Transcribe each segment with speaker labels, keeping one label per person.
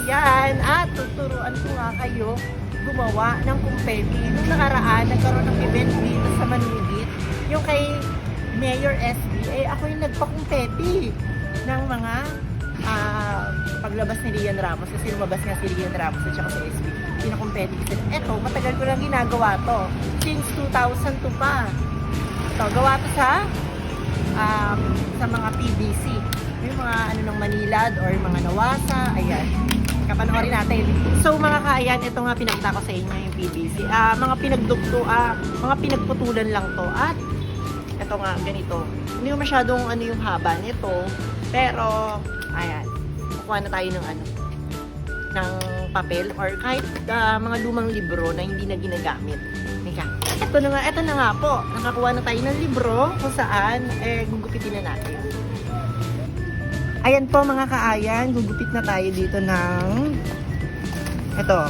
Speaker 1: Ayan, at tuturuan ko nga kayo gumawa ng kumpeti. Nung nakaraan, nagkaroon ng event dito sa Manibit, yung kay Mayor SB, ako yung nagpakumpeti ng mga paglabas ni Rian Ramos, kasi lumabas nga si Rian Ramos at saka si SB. Pinakumpeti ko sila. Eto, matagal ko lang ginagawa to. Since 2002 pa. Ito, gawa to sa mga PVC. Yung mga ano ng Manilad or mga Nawasa, ayan. Kapanoorin natin. So mga kaayan, ito nga pinakita ko sa inyo yung PVC. Mga pinagdugto, mga pinagputulan lang to. At ito nga, ganito. Hindi mo masyadong ano yung haba nito. Pero, ayan. Kukuha na tayo ng ng papel or kahit mga lumang libro na hindi na ginagamit. Mika. Ito na nga po. Nakakuha na tayo ng libro kung saan gugupitin na natin. Ayan po mga kaayan, gugupit na tayo dito ng ito,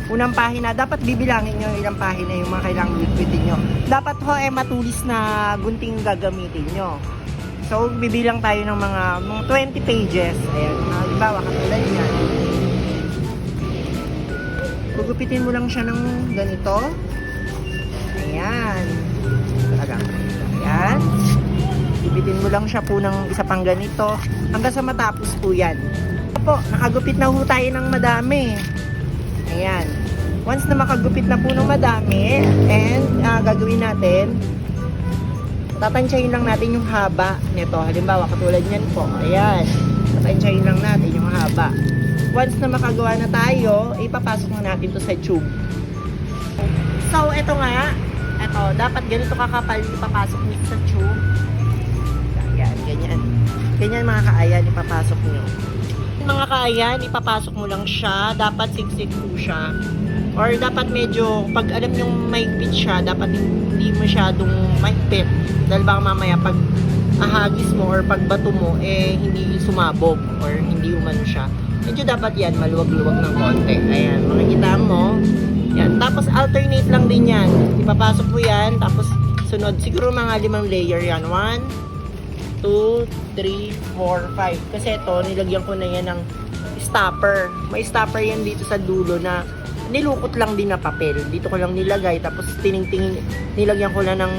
Speaker 1: unang pahina. Dapat bibilangin nyo ilang pahina yung mga kailangang gugupitin nyo. Dapat ho matulis na gunting gagamitin nyo. So bibilang tayo ng mga 20 pages. Ayan, halimbawa katulad yan. Gugupitin mo lang siya ng ganito. Ayan. Talaga. Ayan. Gugupitin mo lang siya po ng isa pang ganito hanggang sa matapos po yan. Po, nakagupit na po tayo ng madami. Ayan. Once na makagupit na po ng madami, and gagawin natin, tatansyahin lang natin yung haba nito. Halimbawa, katulad niyan po. Ayan. Tatansyahin lang natin yung haba. Once na makagawa na tayo, ipapasok na natin to sa tube. So, ito nga. Ito, dapat ganito kakapal ipapasok nito sa tube. Ayan, ganyan. Ganyan mga kaayan, ipapasok nyo. Mga kaayan, ipapasok mo lang siya. Dapat siksik po siya. Or dapat medyo, pag alam nyong mahigpit siya, dapat hindi masyadong mahigpit. Dahil baka mamaya pag ahagis mo or pagbato mo, hindi sumabog or hindi umano siya. Medyo dapat yan, maluwag-luwag ng konti. Ayan, makikita mo. Yan. Tapos alternate lang din yan. Ipapasok mo yan, tapos sunod. Siguro mga 5 layer yan. 1, 2, 3, 4, 5. Kasi ito, nilagyan ko na yan ng stopper. May stopper yan dito sa dulo na nilukot lang din na papel. Dito ko lang nilagay. Tapos tining-tingin, nilagyan ko lang ng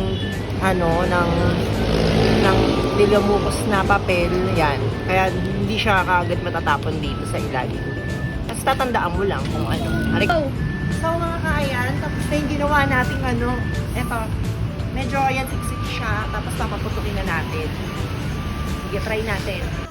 Speaker 1: nilamukos na papel. Yan. Kaya hindi siya kaagad matatapon dito sa ilalim. Tapos tatandaan mo lang kung ano. So mga kaayan, tapos na yung ginawa natin eto, medyo yan siksik siya. Tapos papaputukin na natin. Sige, try natin.